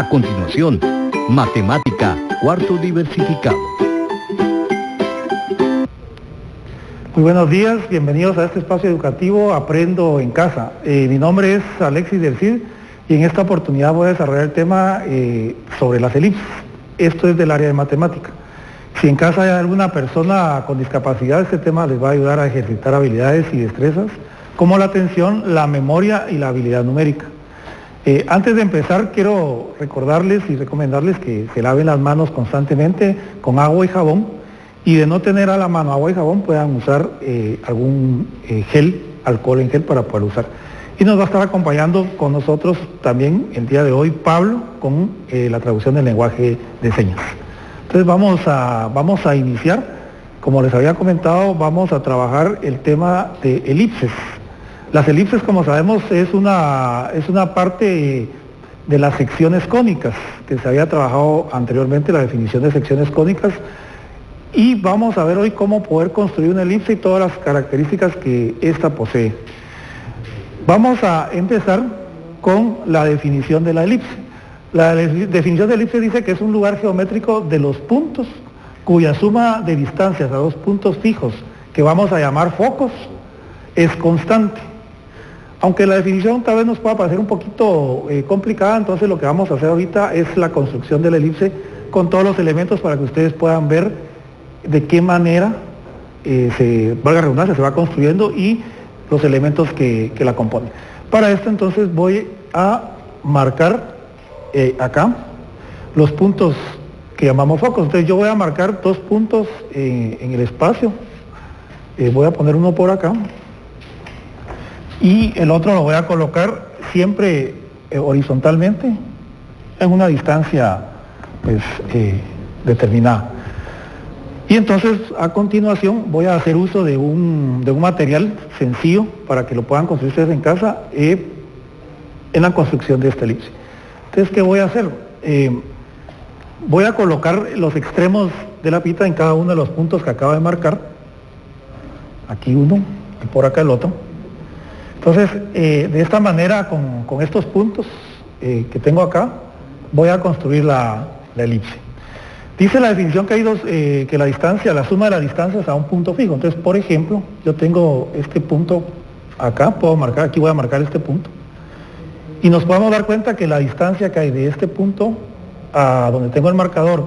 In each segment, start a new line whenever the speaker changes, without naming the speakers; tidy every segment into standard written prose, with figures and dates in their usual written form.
A continuación, matemática, cuarto diversificado.
Muy buenos días, bienvenidos a este espacio educativo Aprendo en Casa. Mi nombre es Alexis del Cid y en esta oportunidad voy a desarrollar el tema sobre las elipses. Esto es del área de matemática. Si en casa hay alguna persona con discapacidad, este tema les va a ayudar a ejercitar habilidades y destrezas como la atención, la memoria y la habilidad numérica. Antes de empezar, quiero recordarles y recomendarles que se laven las manos constantemente con agua y jabón, y de no tener a la mano agua y jabón puedan usar algún gel, alcohol en gel para poder usar. Y nos va a estar acompañando con nosotros también el día de hoy Pablo con la traducción del lenguaje de señas. Entonces vamos a iniciar. Como les había comentado, vamos a trabajar el tema de elipses. Las elipses, como sabemos, es una parte de las secciones cónicas, que se había trabajado anteriormente, la definición de secciones cónicas, y vamos a ver hoy cómo poder construir una elipse y todas las características que ésta posee. Vamos a empezar con la definición de la elipse. La definición de elipse dice que es un lugar geométrico de los puntos cuya suma de distancias a dos puntos fijos, que vamos a llamar focos, es constante. Aunque la definición tal vez nos pueda parecer un poquito complicada, entonces lo que vamos a hacer ahorita es la construcción de la elipse con todos los elementos para que ustedes puedan ver de qué manera, valga la redundancia, se va construyendo y los elementos que la componen. Para esto entonces voy a marcar acá los puntos que llamamos focos. Entonces yo voy a marcar dos puntos en el espacio. Voy a poner uno por acá y el otro lo voy a colocar siempre horizontalmente en una distancia pues, determinada. Y entonces a continuación voy a hacer uso de un material sencillo para que lo puedan construir ustedes en casa en la construcción de esta elipse. Entonces, ¿qué voy a hacer? Voy a colocar los extremos de la pita en cada uno de los puntos que acabo de marcar. Aquí uno y por acá el otro. Entonces, de esta manera, con estos puntos que tengo acá, voy a construir la elipse. Dice la definición que hay que la suma de las distancias a un punto fijo. Entonces, por ejemplo, yo tengo este punto acá, aquí voy a marcar este punto. Y nos podemos dar cuenta que la distancia que hay de este punto a donde tengo el marcador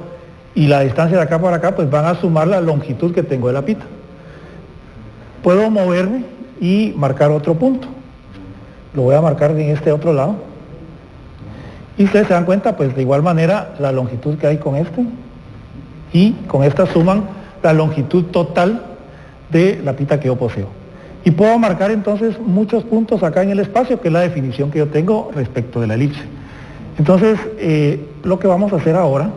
y la distancia de acá para acá, pues van a sumar la longitud que tengo de la pita. Puedo moverme y marcar otro punto. Lo voy a marcar en este otro lado. Y ustedes se dan cuenta, pues de igual manera, la longitud que hay con este. Y con esta suman la longitud total de la pita que yo poseo. Y puedo marcar entonces muchos puntos acá en el espacio, que es la definición que yo tengo respecto de la elipse. Entonces, lo que vamos a hacer ahora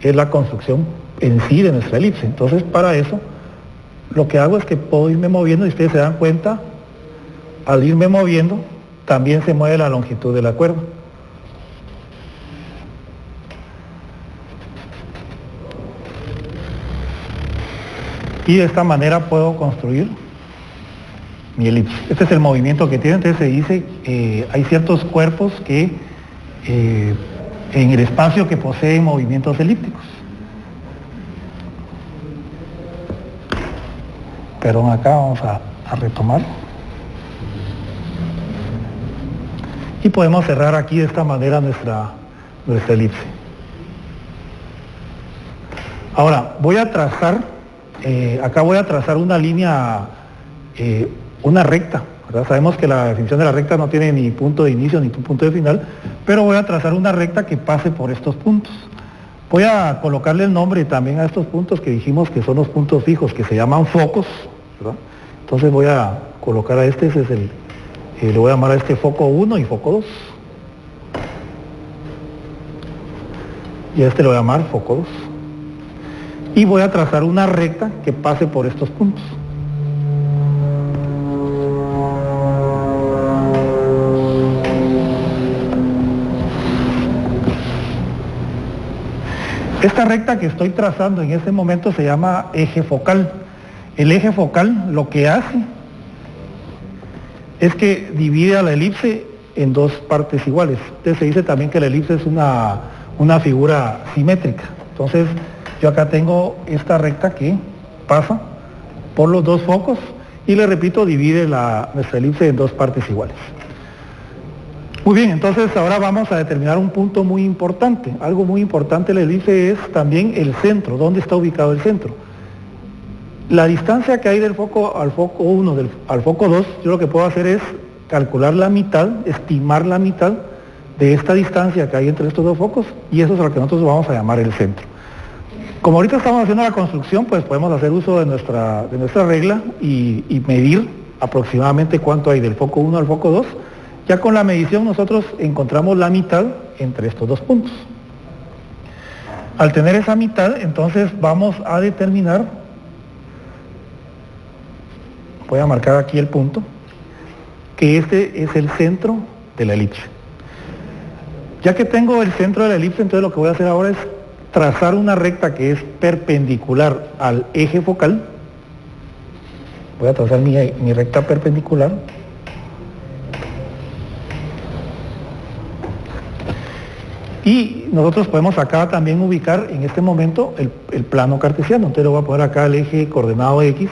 es la construcción en sí de nuestra elipse. Entonces, para eso, lo que hago es que puedo irme moviendo, y ustedes se dan cuenta, al irme moviendo, también se mueve la longitud de la cuerda. Y de esta manera puedo construir mi elipse. Este es el movimiento que tiene. Entonces se dice, hay ciertos cuerpos que en el espacio que poseen movimientos elípticos. Perdón, acá vamos a retomar. Y podemos cerrar aquí de esta manera nuestra elipse. Ahora, voy a trazar, acá voy a trazar una línea, una recta, ¿verdad? Sabemos que la definición de la recta no tiene ni punto de inicio ni punto de final, pero voy a trazar una recta que pase por estos puntos. Voy a colocarle el nombre también a estos puntos que dijimos que son los puntos fijos, que se llaman focos, ¿verdad? Entonces voy a colocar a ese es le voy a llamar a este foco 1 y foco 2. Y a este le voy a llamar foco 2. Y voy a trazar una recta que pase por estos puntos. Esta recta que estoy trazando en este momento se llama eje focal. El eje focal lo que hace es que divide a la elipse en dos partes iguales. Entonces se dice también que la elipse es una figura simétrica. Entonces yo acá tengo esta recta que pasa por los dos focos y le repito, divide nuestra elipse en dos partes iguales. Muy bien, entonces ahora vamos a determinar un punto muy importante. Algo muy importante de la elipse es también el centro, dónde está ubicado el centro. La distancia que hay del foco al foco 1, al foco 2, yo lo que puedo hacer es calcular la mitad, estimar la mitad de esta distancia que hay entre estos dos focos, y eso es lo que nosotros vamos a llamar el centro. Como ahorita estamos haciendo la construcción, pues podemos hacer uso de nuestra regla y medir aproximadamente cuánto hay del foco 1 al foco 2. Ya con la medición nosotros encontramos la mitad entre estos dos puntos. Al tener esa mitad, entonces vamos a determinar, voy a marcar aquí el punto, que este es el centro de la elipse. Ya que tengo el centro de la elipse, entonces lo que voy a hacer ahora es trazar una recta que es perpendicular al eje focal. Voy a trazar mi recta perpendicular. Y nosotros podemos acá también ubicar en este momento el plano cartesiano. Entonces le voy a poner acá el eje coordenado X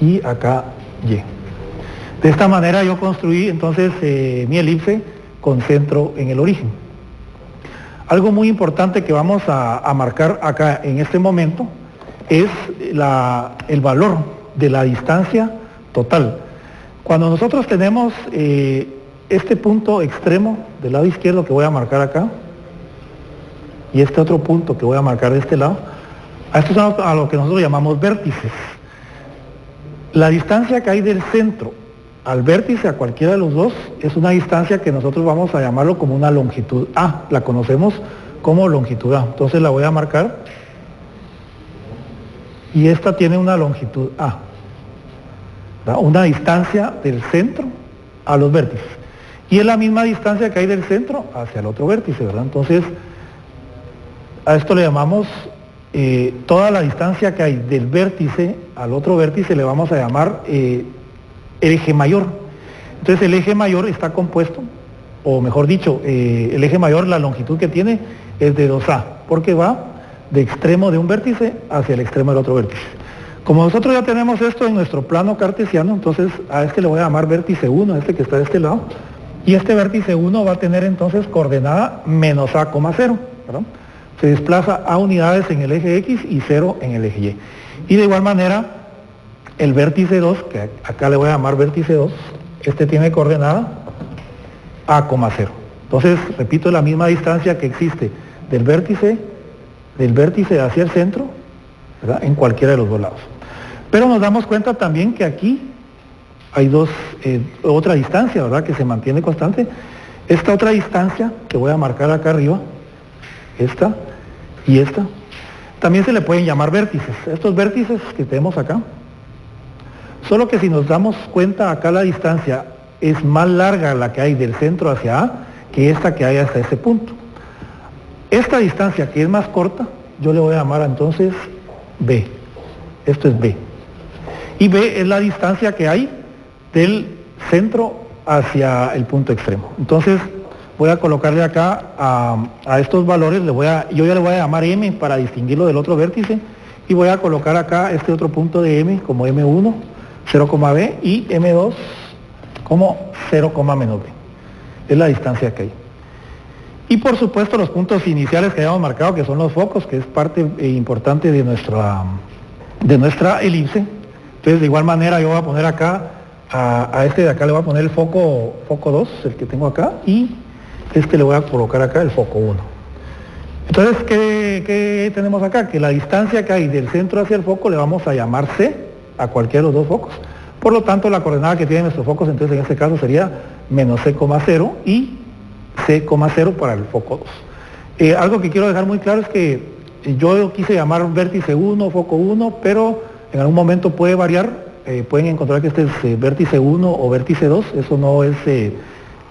y acá Y. De esta manera yo construí entonces mi elipse con centro en el origen. Algo muy importante que vamos a marcar acá en este momento es el valor de la distancia total. Cuando nosotros tenemos este punto extremo del lado izquierdo que voy a marcar acá, y este otro punto que voy a marcar de este lado, a estos son a lo que nosotros llamamos vértices. La distancia que hay del centro al vértice, a cualquiera de los dos, es una distancia que nosotros vamos a llamarlo como una longitud A, la conocemos como longitud A. Entonces la voy a marcar, y esta tiene una longitud A, ¿verdad? Una distancia del centro a los vértices. Y es la misma distancia que hay del centro hacia el otro vértice, ¿verdad? Entonces, a esto le llamamos, toda la distancia que hay del vértice al otro vértice le vamos a llamar el eje mayor. Entonces el eje mayor está compuesto, o mejor dicho, el eje mayor, la longitud que tiene es de 2A, porque va de extremo de un vértice hacia el extremo del otro vértice. Como nosotros ya tenemos esto en nuestro plano cartesiano, entonces a este le voy a llamar vértice 1, a este que está de este lado, y este vértice 1 va a tener entonces coordenada menos A, 0, ¿verdad? Se desplaza a unidades en el eje X y 0 en el eje Y. Y de igual manera, el vértice 2, que acá le voy a llamar vértice 2, este tiene coordenada A, 0. Entonces, repito, la misma distancia que existe del vértice hacia el centro, ¿verdad? En cualquiera de los dos lados. Pero nos damos cuenta también que aquí hay otra distancia, ¿verdad? Que se mantiene constante. Esta otra distancia, que voy a marcar acá arriba, esta y esta, también se le pueden llamar vértices. Estos vértices que tenemos acá, solo que si nos damos cuenta, acá la distancia es más larga la que hay del centro hacia A que esta que hay hasta ese punto. Esta distancia que es más corta, yo le voy a llamar entonces B. Esto es B. Y B es la distancia que hay del centro hacia el punto extremo. Entonces voy a colocarle acá a estos valores, yo ya le voy a llamar M para distinguirlo del otro vértice, y voy a colocar acá este otro punto de M como M1, 0,B, y M2 como 0, menos B. Es la distancia que hay. Y por supuesto los puntos iniciales que hayamos marcado, que son los focos, que es parte importante de nuestra elipse. Entonces de igual manera yo voy a poner acá, a este de acá le voy a poner el foco 2, el que tengo acá, y este le voy a colocar acá el foco 1. Entonces, ¿qué tenemos acá? Que la distancia que hay del centro hacia el foco le vamos a llamar C a cualquiera de los dos focos. Por lo tanto, la coordenada que tienen nuestros focos, entonces en este caso sería menos C, 0 y C, 0 para el foco 2. Algo que quiero dejar muy claro es que yo quise llamar vértice 1, foco 1, pero en algún momento puede variar. Pueden encontrar que este es vértice 1 o vértice 2, eso no es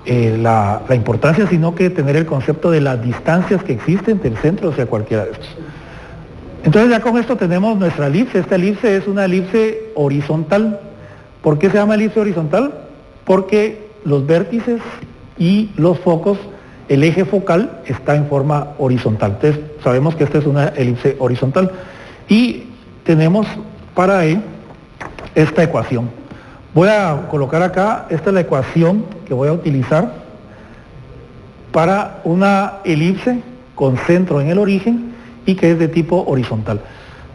la importancia, sino que tener el concepto de las distancias que existen del centro hacia cualquiera de estos. Entonces ya con esto tenemos nuestra elipse. Esta elipse es una elipse horizontal. ¿Por qué se llama elipse horizontal? Porque los vértices y los focos, el eje focal está en forma horizontal. Entonces sabemos que esta es una elipse horizontal. Y tenemos para E esta ecuación. Voy a colocar acá, esta es la ecuación que voy a utilizar para una elipse con centro en el origen y que es de tipo horizontal.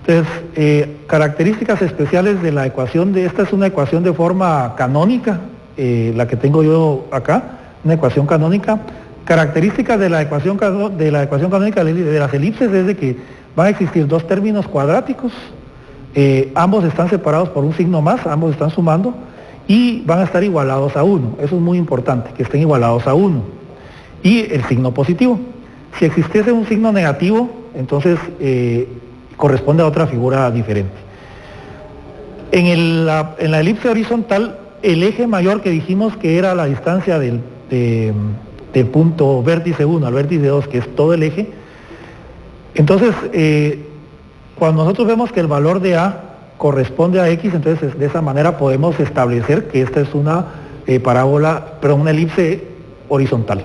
Entonces, características especiales de la ecuación esta es una ecuación de forma canónica, la que tengo yo acá, una ecuación canónica. Características de la ecuación canónica de las elipses es de que van a existir dos términos cuadráticos, ambos están separados por un signo más, ambos están sumando y van a estar igualados a 1. Eso es muy importante, que estén igualados a 1. Y el signo positivo. Si existiese un signo negativo, entonces corresponde a otra figura diferente. En la elipse horizontal, el eje mayor que dijimos que era la distancia del punto vértice 1 al vértice 2, que es todo el eje, entonces cuando nosotros vemos que el valor de A corresponde a X, entonces de esa manera podemos establecer que esta es una una elipse horizontal.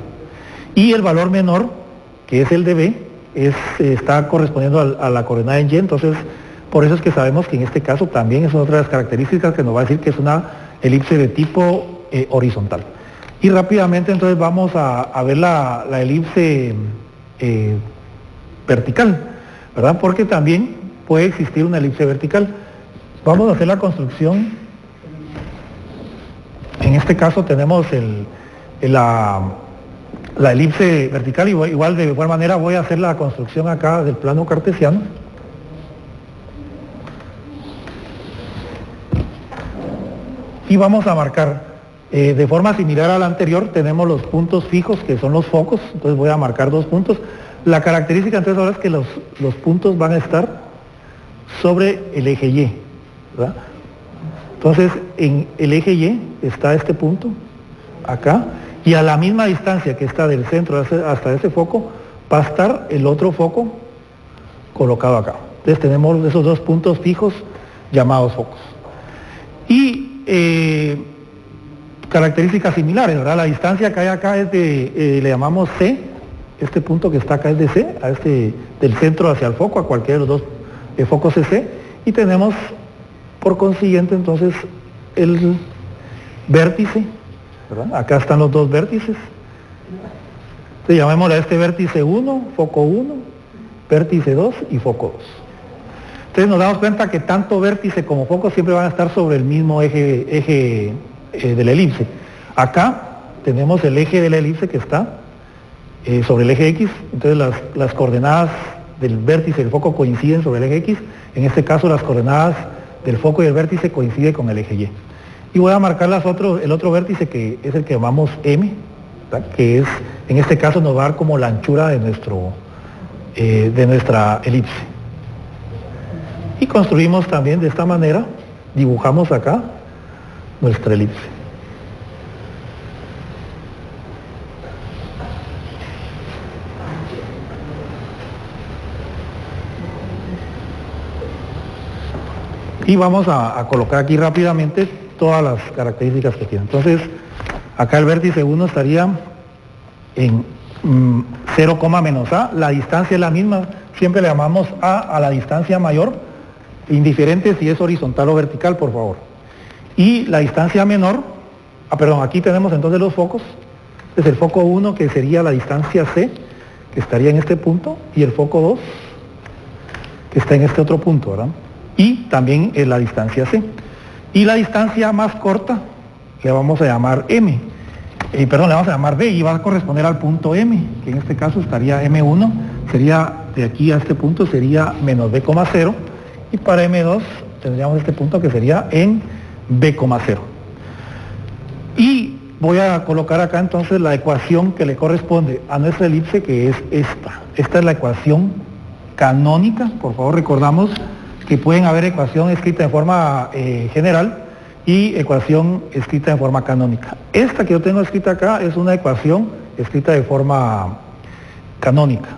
Y el valor menor, que es el de B, está correspondiendo a la coordenada en Y, entonces por eso es que sabemos que en este caso también es otra de las características que nos va a decir que es una elipse de tipo horizontal. Y rápidamente entonces vamos a ver la elipse vertical, ¿verdad? Porque también puede existir una elipse vertical. Vamos a hacer la construcción. En este caso tenemos la elipse vertical, igual de igual manera voy a hacer la construcción acá del plano cartesiano. Y vamos a marcar, de forma similar a la anterior, tenemos los puntos fijos que son los focos, entonces voy a marcar 2 puntos. La característica entonces ahora es que los puntos van a estar sobre el eje Y, ¿verdad? Entonces en el eje Y está este punto, acá, y a la misma distancia que está del centro hasta ese foco, va a estar el otro foco colocado acá. Entonces tenemos esos 2 puntos fijos llamados focos. Y características similares, ¿verdad? La distancia que hay acá es le llamamos C, este punto que está acá es de C, del centro hacia el foco, a cualquiera de los 2 focos CC, y tenemos por consiguiente entonces el vértice, ¿verdad? Acá están los 2 vértices, entonces llamémosle a este vértice 1, foco 1, vértice 2 y foco 2. Entonces nos damos cuenta que tanto vértice como foco siempre van a estar sobre el mismo eje de la elipse. Acá tenemos el eje de la elipse que está sobre el eje X, entonces las coordenadas del vértice y el foco coinciden sobre el eje X, en este caso las coordenadas del foco y el vértice coinciden con el eje Y. Y voy a marcar el otro vértice que es el que llamamos M, ¿verdad? Que es, en este caso nos va a dar como la anchura de nuestra elipse. Y construimos también de esta manera, dibujamos acá nuestra elipse. Y vamos a colocar aquí rápidamente todas las características que tiene. Entonces, acá el vértice 1 estaría en 0, menos A, la distancia es la misma, siempre le llamamos A la distancia mayor, indiferente si es horizontal o vertical, por favor. Y la distancia menor, aquí tenemos entonces los focos, es el foco 1 que sería la distancia C, que estaría en este punto, y el foco 2, que está en este otro punto, ¿verdad? Y también la distancia C. Y la distancia más corta le vamos a llamar M, le vamos a llamar B y va a corresponder al punto M, que en este caso estaría M1, sería de aquí a este punto sería menos B,0, y para M2 tendríamos este punto que sería en B,0. Y voy a colocar acá entonces la ecuación que le corresponde a nuestra elipse, que es esta. Esta es la ecuación canónica, por favor recordamos que pueden haber ecuación escrita de forma general y ecuación escrita de forma canónica. Esta que yo tengo escrita acá es una ecuación escrita de forma canónica.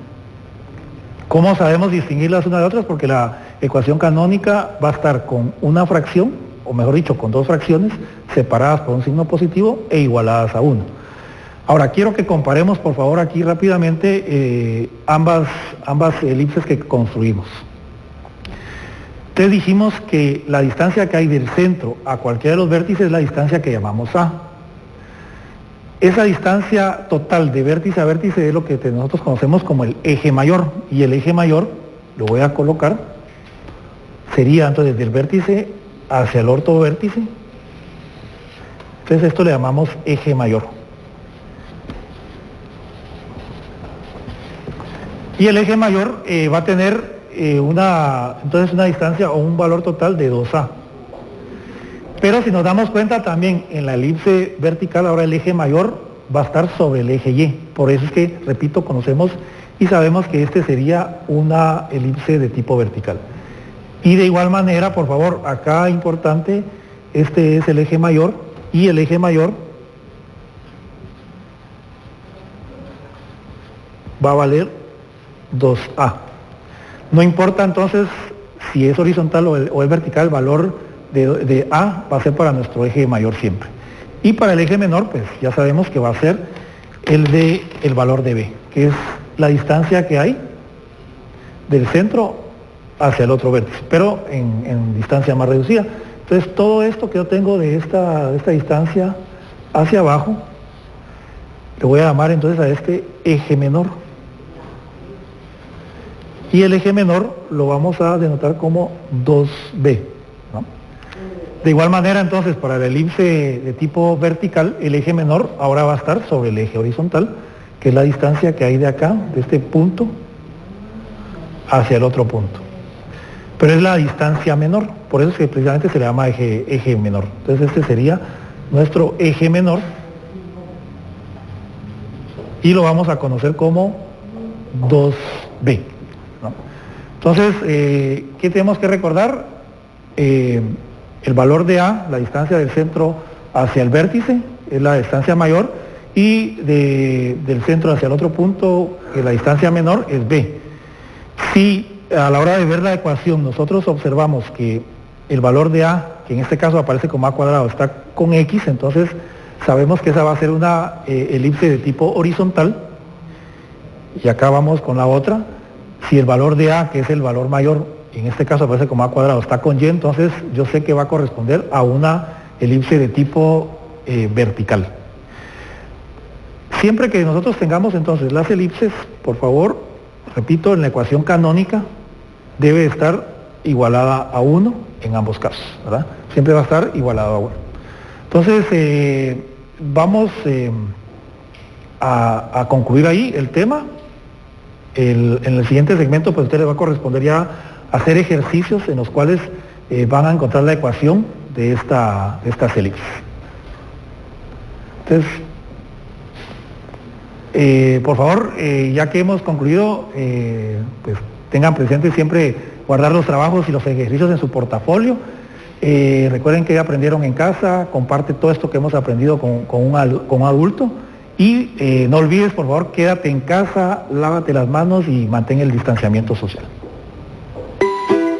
¿Cómo sabemos distinguirlas una de otras? Porque la ecuación canónica va a estar con una fracción o mejor dicho, con dos fracciones separadas por un signo positivo e igualadas a 1. Ahora, quiero que comparemos, por favor, aquí rápidamente ambas elipses que construimos. Entonces dijimos que la distancia que hay del centro a cualquiera de los vértices es la distancia que llamamos A. Esa distancia total de vértice a vértice es lo que nosotros conocemos como el eje mayor, y el eje mayor, lo voy a colocar, sería entonces del vértice hacia el ortovértice. Entonces esto le llamamos eje mayor. Y el eje mayor va a tener una distancia o un valor total de 2A. Pero si nos damos cuenta también en la elipse vertical, ahora el eje mayor va a estar sobre el eje Y. Por eso es que, repito, conocemos y sabemos que este sería una elipse de tipo vertical. Y de igual manera, por favor, acá importante, este es el eje mayor, y el eje mayor va a valer 2A. No importa entonces si es horizontal o es vertical, el valor de A va a ser para nuestro eje mayor siempre. Y para el eje menor, pues ya sabemos que va a ser el valor de B, que es la distancia que hay del centro hacia el otro vértice, pero en distancia más reducida. Entonces todo esto que yo tengo de esta distancia hacia abajo, le voy a llamar entonces a este eje menor. Y el eje menor lo vamos a denotar como 2B, ¿no? De igual manera entonces para la elipse de tipo vertical, el eje menor ahora va a estar sobre el eje horizontal, que es la distancia que hay de acá, de este punto, hacia el otro punto. Pero es la distancia menor, por eso es que precisamente se le llama eje menor. Entonces este sería nuestro eje menor y lo vamos a conocer como 2B, ¿no? Entonces, ¿qué tenemos que recordar? El valor de A, la distancia del centro hacia el vértice, es la distancia mayor, y del centro hacia el otro punto, la distancia menor es B. Si a la hora de ver la ecuación nosotros observamos que el valor de A, que en este caso aparece como A cuadrado, está con X, entonces sabemos que esa va a ser una elipse de tipo horizontal. Y acá vamos con la otra. Si el valor de A, que es el valor mayor, en este caso aparece como A cuadrado, está con Y, entonces yo sé que va a corresponder a una elipse de tipo vertical. Siempre que nosotros tengamos entonces las elipses, por favor, repito, en la ecuación canónica debe estar igualada a 1 en ambos casos, ¿verdad? Siempre va a estar igualado a 1. Entonces, vamos a concluir ahí el tema. En el siguiente segmento, pues a usted le va a corresponder ya hacer ejercicios en los cuales van a encontrar la ecuación de estas elipses. Entonces, por favor, ya que hemos concluido, pues tengan presente siempre guardar los trabajos y los ejercicios en su portafolio. Recuerden que aprendieron en casa, comparte todo esto que hemos aprendido con un adulto. Y no olvides, por favor, quédate en casa, lávate las manos y mantén el distanciamiento social.